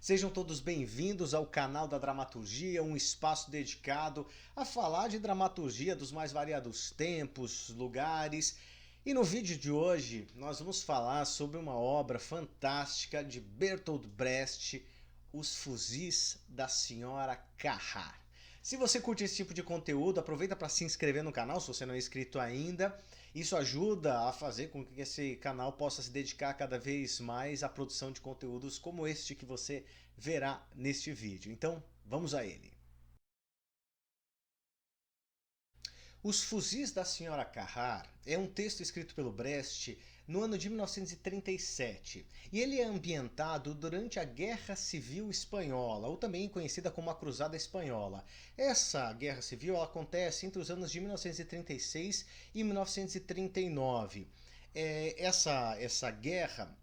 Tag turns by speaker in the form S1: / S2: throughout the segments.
S1: Sejam todos bem-vindos ao canal da Dramaturgia, um espaço dedicado a falar de dramaturgia dos mais variados tempos, lugares. E no vídeo de hoje nós vamos falar sobre uma obra fantástica de Bertolt Brecht, Os Fuzis da Senhora Carrà. Se você curte esse tipo de conteúdo, aproveita para se inscrever no canal se você não é inscrito ainda. Isso ajuda a fazer com que esse canal possa se dedicar cada vez mais à produção de conteúdos como este que você verá neste vídeo. Então, vamos a ele. Os Fuzis da Senhora Carrà é um texto escrito pelo Brecht no ano de 1937 e ele é ambientado durante a Guerra Civil Espanhola, ou também conhecida como a Cruzada Espanhola. Essa Guerra Civil ela acontece entre os anos de 1936 e 1939. Essa guerra,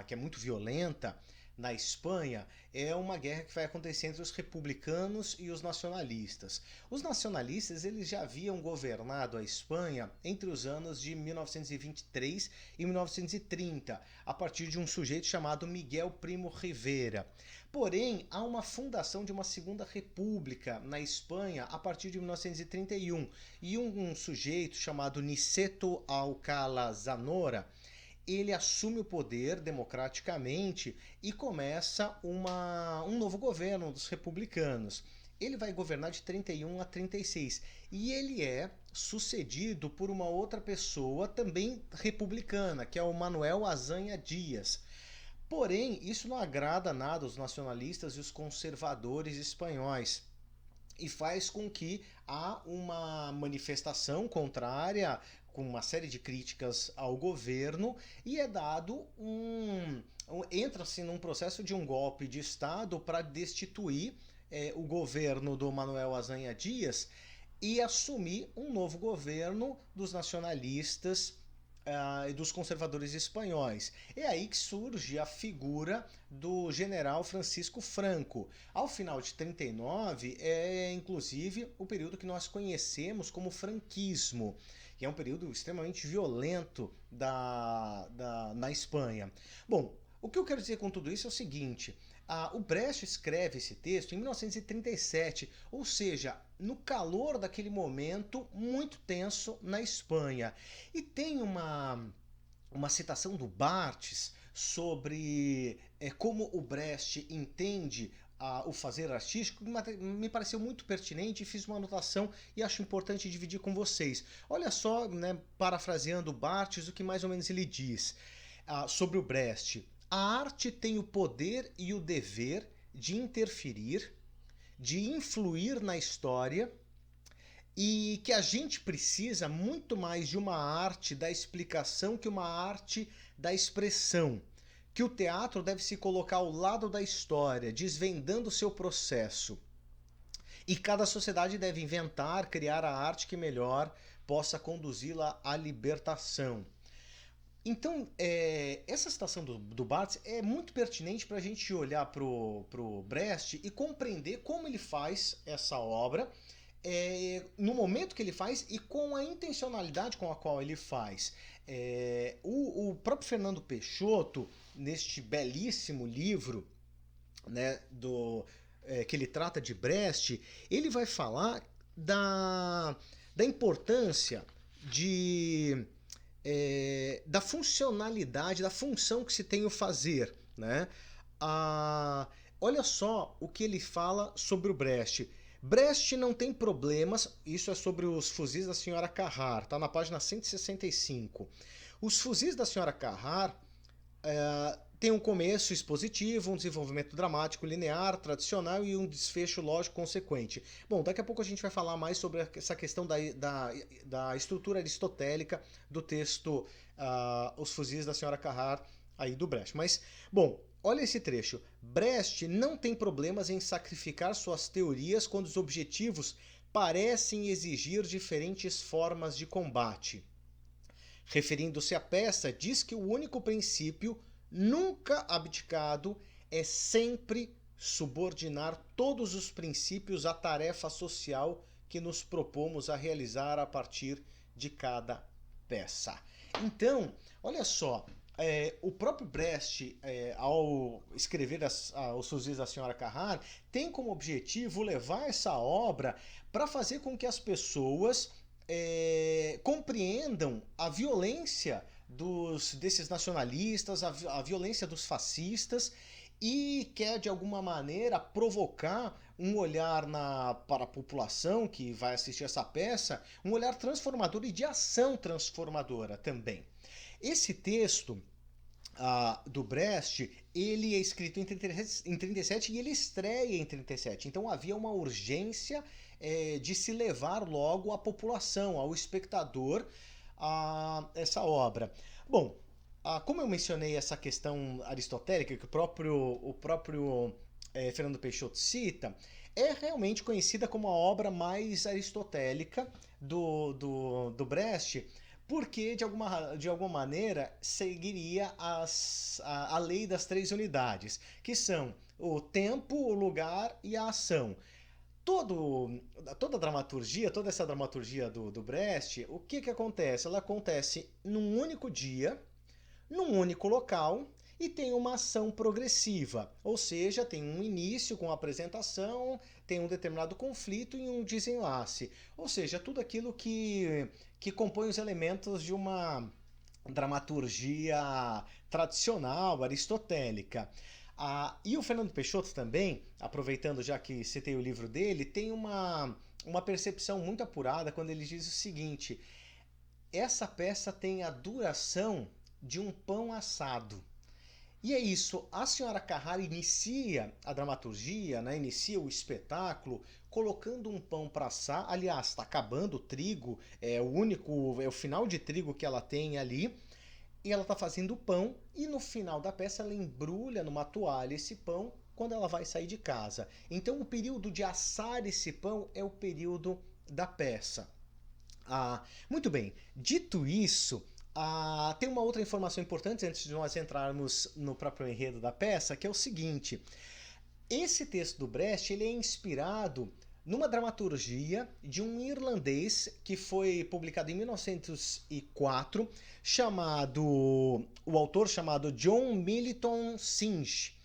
S1: que é muito violenta, na Espanha, é uma guerra que vai acontecer entre os republicanos e os nacionalistas. Os nacionalistas eles já haviam governado a Espanha entre os anos de 1923 e 1930, a partir de um sujeito chamado Miguel Primo Rivera. Porém, há uma fundação de uma segunda república na Espanha a partir de 1931 e um sujeito chamado Niceto Alcalá Zanora ele assume o poder democraticamente e começa um novo governo dos republicanos. Ele vai governar de 31 a 36 e ele é sucedido por uma outra pessoa também republicana, que é o Manuel Azanha Dias. Porém, isso não agrada nada aos nacionalistas e os conservadores espanhóis e faz com que há uma manifestação contrária com uma série de críticas ao governo e é dado entra-se num processo de um golpe de Estado para destituir o governo do Manuel Azanha Dias e assumir um novo governo dos nacionalistas e dos conservadores espanhóis. É aí que surge a figura do general Francisco Franco. Ao final de 39 é inclusive o período que nós conhecemos como franquismo, que é um período extremamente violento na Espanha. Bom, o que eu quero dizer com tudo isso é o seguinte: o Brecht escreve esse texto em 1937, ou seja, no calor daquele momento muito tenso na Espanha. E tem uma citação do Barthes sobre como o Brecht entende o fazer artístico, que me pareceu muito pertinente e fiz uma anotação e acho importante dividir com vocês. Olha só, né, parafraseando o Barthes, o que mais ou menos ele diz sobre o Brecht. A arte tem o poder e o dever de interferir, de influir na história e que a gente precisa muito mais de uma arte da explicação que uma arte da expressão. Que o teatro deve se colocar ao lado da história, desvendando seu processo. E cada sociedade deve inventar, criar a arte que melhor possa conduzi-la à libertação. Então, essa citação do Barthes é muito pertinente para a gente olhar para o Brecht e compreender como ele faz essa obra, no momento que ele faz e com a intencionalidade com a qual ele faz. O próprio Fernando Peixoto, neste belíssimo livro, né, que ele trata de Brecht, ele vai falar da importância da funcionalidade, da função que se tem o fazer. Né? Olha só o que ele fala sobre o Brecht. Brecht não tem problemas, isso é sobre os Fuzis da Senhora Carrà, está na página 165. Os Fuzis da Senhora Carrà tem um começo expositivo, um desenvolvimento dramático linear, tradicional e um desfecho lógico consequente. Bom, daqui a pouco a gente vai falar mais sobre essa questão da estrutura aristotélica do texto Os Fuzis da Senhora Carrà, aí do Brecht. Mas, bom, olha esse trecho. Brecht não tem problemas em sacrificar suas teorias quando os objetivos parecem exigir diferentes formas de combate. Referindo-se à peça, diz que o único princípio nunca abdicado é sempre subordinar todos os princípios à tarefa social que nos propomos a realizar a partir de cada peça. Então, olha só, o próprio Brecht, ao escrever os fuzis da Senhora Carrard, tem como objetivo levar essa obra para fazer com que as pessoas compreendam a violência desses nacionalistas, a violência dos fascistas, e quer de alguma maneira provocar um olhar para a população que vai assistir essa peça, um olhar transformador e de ação transformadora também. Esse texto do Brecht, ele é escrito em 37 e ele estreia em 37. Então havia uma urgência de se levar logo à população, ao espectador, a essa obra. Bom, como eu mencionei essa questão aristotélica que o próprio Fernando Peixoto cita, é realmente conhecida como a obra mais aristotélica do Brecht, porque de alguma maneira seguiria a lei das três unidades, que são o tempo, o lugar e a ação. Toda a dramaturgia, toda essa dramaturgia do Brecht, o que acontece? Ela acontece num único dia, num único local, e tem uma ação progressiva, ou seja, tem um início com a apresentação, tem um determinado conflito e um desenlace, ou seja, tudo aquilo que compõe os elementos de uma dramaturgia tradicional, aristotélica. E o Fernando Peixoto também, aproveitando já que citei o livro dele, tem uma percepção muito apurada quando ele diz o seguinte: essa peça tem a duração de um pão assado. E é isso, a Senhora Carrard inicia a dramaturgia, né, inicia o espetáculo, colocando um pão para assar. Aliás, está acabando o trigo, é o final de trigo que ela tem ali, e ela está fazendo o pão, e no final da peça ela embrulha numa toalha esse pão quando ela vai sair de casa. Então o período de assar esse pão é o período da peça. Muito bem, dito isso, tem uma outra informação importante antes de nós entrarmos no próprio enredo da peça, que é o seguinte: esse texto do Brecht ele é inspirado numa dramaturgia de um irlandês que foi publicado em 1904, o autor chamado John Milton Synge,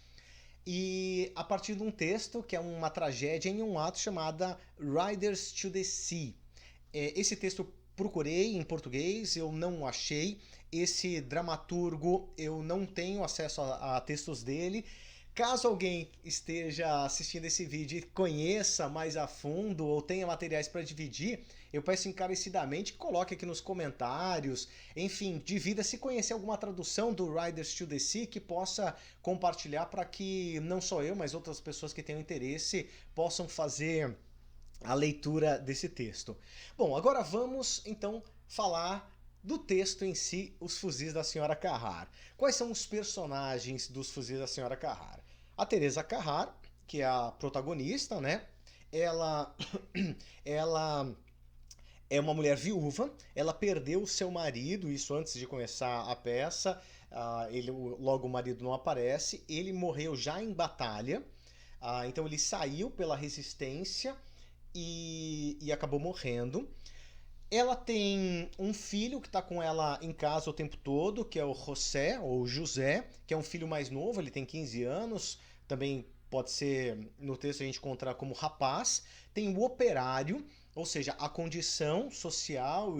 S1: e a partir de um texto que é uma tragédia em um ato chamada Riders to the Sea. Esse texto procurei em português, eu não achei. Esse dramaturgo, eu não tenho acesso a textos dele. Caso alguém esteja assistindo esse vídeo e conheça mais a fundo ou tenha materiais para dividir, eu peço encarecidamente que coloque aqui nos comentários. Enfim, divida se conhecer alguma tradução do Riders to the Sea que possa compartilhar para que não só eu, mas outras pessoas que tenham interesse possam fazer a leitura desse texto. Bom, agora vamos então falar do texto em si, Os Fuzis da Senhora Carrard. Quais são os personagens dos Fuzis da Senhora Carrard? A Teresa Carrard, que é a protagonista, né? Ela é uma mulher viúva, ela perdeu o seu marido, isso antes de começar a peça, logo o marido não aparece, ele morreu já em batalha, então ele saiu pela resistência e acabou morrendo. Ela tem um filho que está com ela em casa o tempo todo, que é o José, ou José, que é um filho mais novo, ele tem 15 anos, também pode ser, no texto a gente encontrar como rapaz. Tem o operário, ou seja, a condição social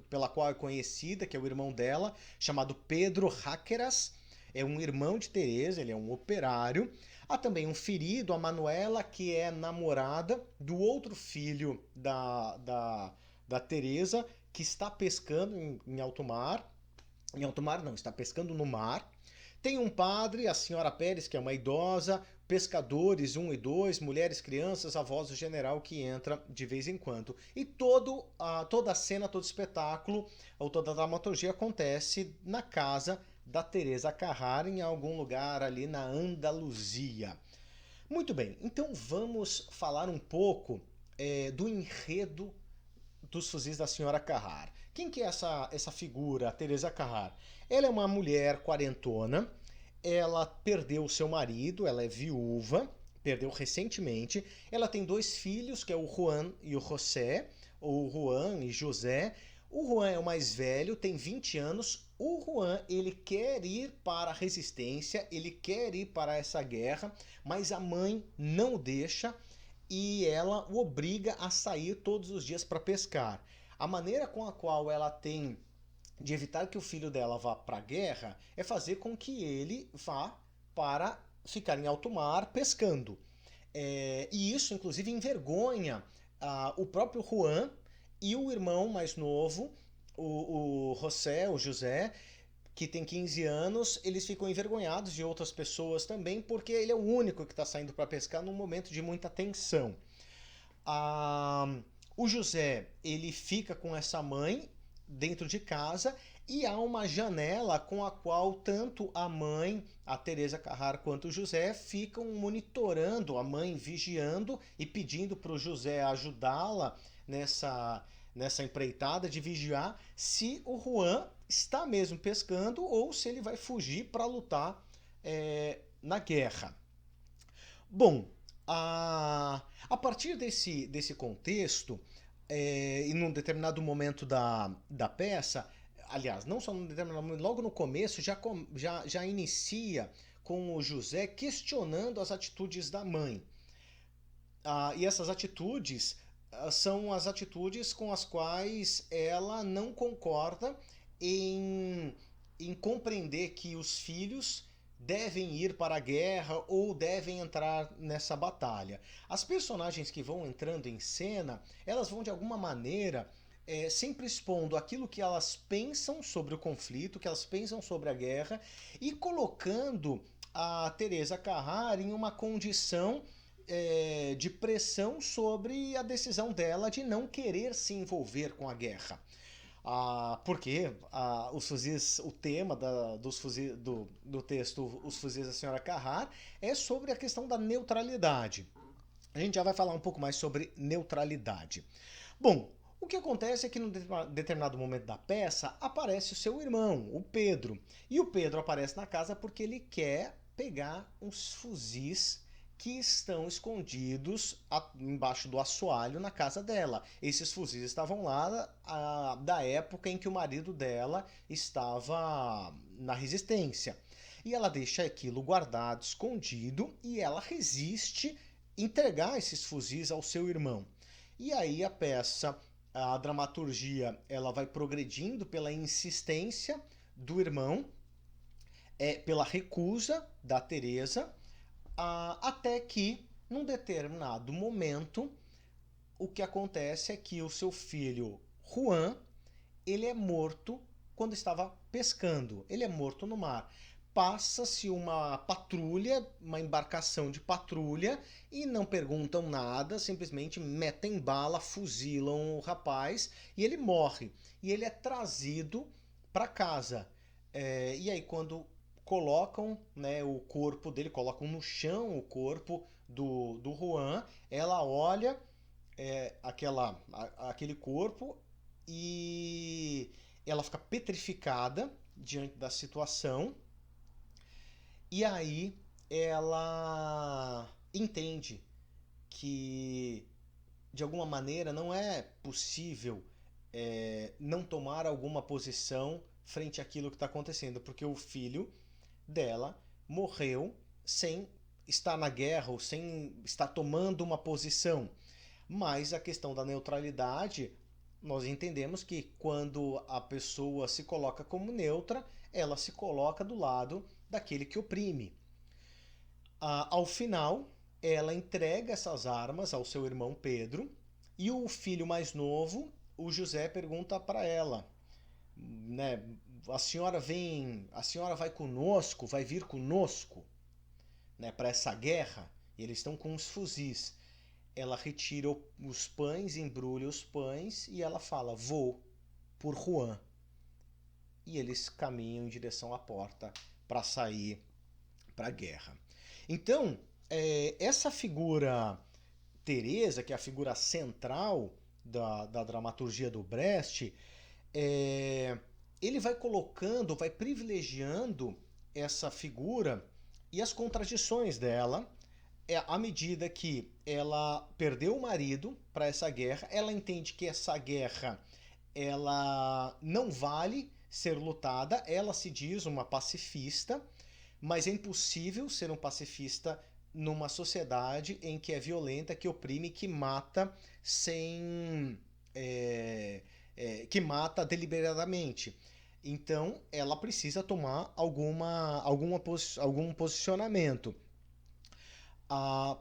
S1: pela qual é conhecida, que é o irmão dela, chamado Pedro Ráqueras, é um irmão de Teresa, ele é um operário. Há também um ferido, a Manuela, que é namorada do outro filho da Teresa, que está pescando em alto mar. Em alto mar não, está pescando no mar. Tem um padre, a senhora Pérez, que é uma idosa, pescadores 1 e 2, mulheres, crianças, a voz do general que entra de vez em quando. E toda a cena, todo o espetáculo, ou toda a dramaturgia acontece na casa da Teresa Carrard, em algum lugar ali na Andaluzia. Muito bem, então vamos falar um pouco do enredo dos Fuzis da Senhora Carrard. Quem que é essa figura, a Teresa Carrard? Ela é uma mulher quarentona, ela perdeu o seu marido, ela é viúva, perdeu recentemente, ela tem 2 filhos, que é o Juan e o José, ou Juan e José. O Juan é o mais velho, tem 20 anos, O Juan, ele quer ir para a resistência, ele quer ir para essa guerra, mas a mãe não o deixa e ela o obriga a sair todos os dias para pescar. A maneira com a qual ela tem de evitar que o filho dela vá para a guerra é fazer com que ele vá para ficar em alto mar pescando. E isso, inclusive, envergonha o próprio Juan e o irmão mais novo, o José, que tem 15 anos, eles ficam envergonhados de outras pessoas também, porque ele é o único que está saindo para pescar num momento de muita tensão. O José, ele fica com essa mãe dentro de casa e há uma janela com a qual tanto a mãe, a Teresa Carrara, quanto o José ficam monitorando, a mãe vigiando e pedindo para o José ajudá-la nessa empreitada de vigiar se o Juan está mesmo pescando ou se ele vai fugir para lutar na guerra. Bom, a partir desse contexto, em um determinado momento da peça, aliás, não só num determinado momento, logo no começo já inicia com o José questionando as atitudes da mãe. E essas atitudes são as atitudes com as quais ela não concorda em compreender que os filhos devem ir para a guerra ou devem entrar nessa batalha. As personagens que vão entrando em cena, elas vão de alguma maneira sempre expondo aquilo que elas pensam sobre o conflito, que elas pensam sobre a guerra e colocando a Teresa Carrara em uma condição de pressão sobre a decisão dela de não querer se envolver com a guerra. Porque os fuzis, o tema dos fuzis, do texto Os Fuzis da Senhora Carrara é sobre a questão da neutralidade. A gente já vai falar um pouco mais sobre neutralidade. Bom, o que acontece é que num determinado momento da peça aparece o seu irmão, o Pedro. E o Pedro aparece na casa porque ele quer pegar uns fuzis que estão escondidos embaixo do assoalho na casa dela. Esses fuzis estavam lá da época em que o marido dela estava na resistência. E ela deixa aquilo guardado, escondido, e ela resiste entregar esses fuzis ao seu irmão. E aí a peça, a dramaturgia, ela vai progredindo pela insistência do irmão, pela recusa da Teresa, até que, num determinado momento, o que acontece é que o seu filho Juan, ele é morto quando estava pescando. Ele é morto no mar. Passa-se uma patrulha, uma embarcação de patrulha, e não perguntam nada, simplesmente metem bala, fuzilam o rapaz, e ele morre. E ele é trazido para casa. E aí, quando colocam, né, o corpo dele, colocam no chão o corpo do Juan, ela olha aquele corpo e ela fica petrificada diante da situação, e aí ela entende que de alguma maneira não é possível não tomar alguma posição frente àquilo que está acontecendo, porque o filho dela morreu sem estar na guerra ou sem estar tomando uma posição. Mas a questão da neutralidade, nós entendemos que quando a pessoa se coloca como neutra, ela se coloca do lado daquele que oprime. Ao final, ela entrega essas armas ao seu irmão Pedro, e o filho mais novo, o José, pergunta para ela, né, a senhora vai conosco, vai vir conosco, né, para essa guerra? E eles estão com os fuzis. Ela retira os pães, embrulha os pães e ela fala, vou por Juan. E eles caminham em direção à porta para sair para a guerra. Então, essa figura Teresa, que é a figura central da dramaturgia do Brecht, ele vai colocando, vai privilegiando essa figura e as contradições dela, à medida que ela perdeu o marido para essa guerra, ela entende que essa guerra ela não vale ser lutada. Ela se diz uma pacifista, mas é impossível ser um pacifista numa sociedade em que é violenta, que oprime, que mata sem... que mata deliberadamente. Então, ela precisa tomar algum posicionamento.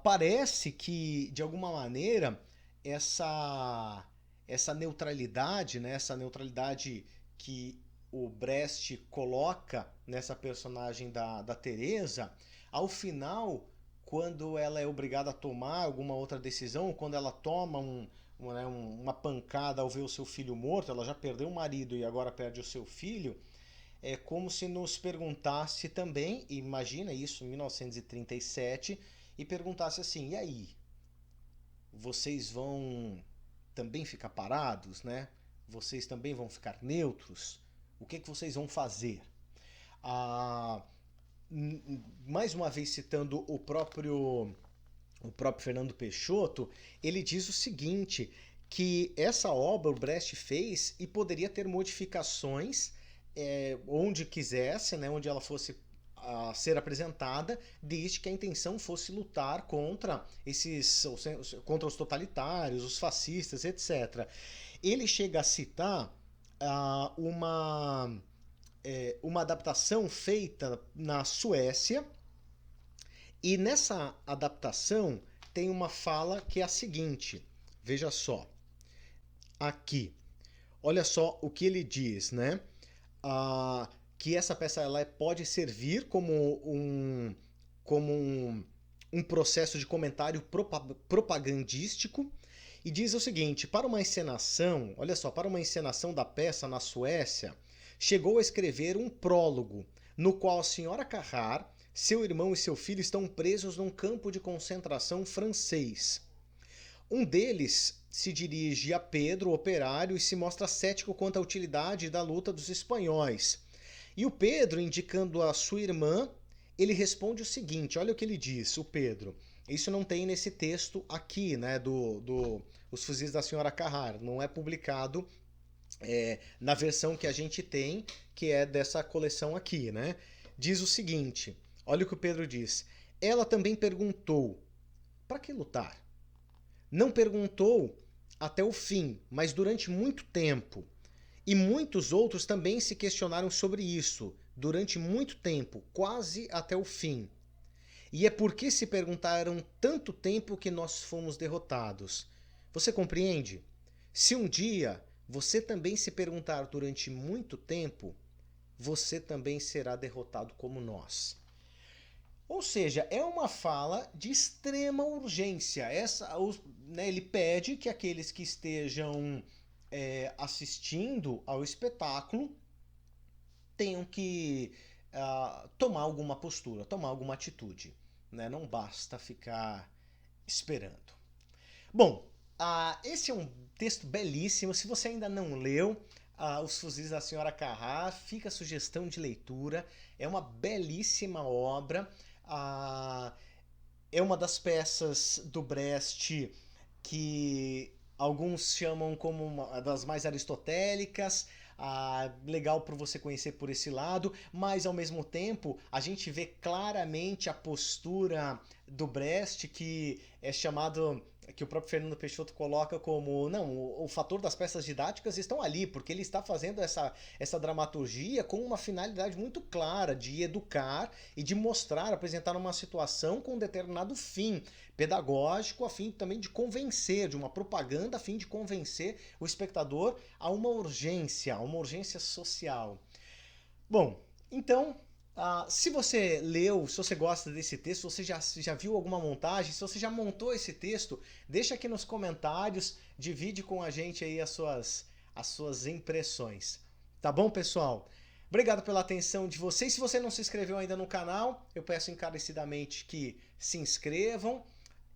S1: Parece que, de alguma maneira, essa neutralidade, né, essa neutralidade que o Brecht coloca nessa personagem da Teresa, ao final, quando ela é obrigada a tomar alguma outra decisão, quando ela toma uma pancada ao ver o seu filho morto, ela já perdeu o marido e agora perde o seu filho, é como se nos perguntasse também, imagina isso em 1937, e perguntasse assim, e aí? Vocês vão também ficar parados, né? Vocês também vão ficar neutros? O que vocês vão fazer? Mais uma vez citando o próprio Fernando Peixoto, ele diz o seguinte, que essa obra o Brecht fez e poderia ter modificações onde quisesse, né, onde ela fosse a ser apresentada, desde que a intenção fosse lutar contra contra os totalitários, os fascistas, etc. Ele chega a citar uma adaptação feita na Suécia, e nessa adaptação tem uma fala que é a seguinte, veja só, aqui, olha só o que ele diz, né? Que essa peça ela pode servir como um processo de comentário propagandístico, e diz o seguinte, para uma encenação, olha só, para uma encenação da peça na Suécia, chegou a escrever um prólogo, no qual a senhora Carrard, seu irmão e seu filho estão presos num campo de concentração francês. Um deles se dirige a Pedro, o operário, e se mostra cético quanto à utilidade da luta dos espanhóis. E o Pedro, indicando a sua irmã, ele responde o seguinte, olha o que ele diz, o Pedro. Isso não tem nesse texto aqui, né, Os Fuzis da Senhora Carrard, não é publicado na versão que a gente tem, que é dessa coleção aqui, né? Diz o seguinte, olha o que o Pedro diz. Ela também perguntou, para que lutar? Não perguntou até o fim, mas durante muito tempo. E muitos outros também se questionaram sobre isso, durante muito tempo, quase até o fim. E é porque se perguntaram tanto tempo que nós fomos derrotados. Você compreende? Se um dia você também se perguntar durante muito tempo, você também será derrotado como nós. Ou seja, é uma fala de extrema urgência. Ele pede que aqueles que estejam assistindo ao espetáculo tenham que tomar alguma postura, tomar alguma atitude. Né? Não basta ficar esperando. Bom, esse é um texto belíssimo. Se você ainda não leu Os Fuzis da Senhora Carrard, fica a sugestão de leitura. É uma belíssima obra. É uma das peças do Brecht que alguns chamam como uma das mais aristotélicas, legal para você conhecer por esse lado, mas ao mesmo tempo a gente vê claramente a postura do Brecht, que é chamado, que o próprio Fernando Peixoto coloca como, não, o fator das peças didáticas estão ali, porque ele está fazendo essa dramaturgia com uma finalidade muito clara de educar e de mostrar, apresentar uma situação com um determinado fim pedagógico, a fim também de convencer, de uma propaganda a fim de convencer o espectador a uma urgência social. Bom, então, se você leu, se você gosta desse texto, se você já viu alguma montagem, se você já montou esse texto, deixa aqui nos comentários, divide com a gente aí as suas impressões. Tá bom, pessoal? Obrigado pela atenção de vocês. Se você não se inscreveu ainda no canal, eu peço encarecidamente que se inscrevam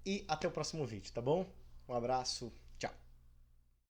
S1: e até o próximo vídeo, tá bom? Um abraço.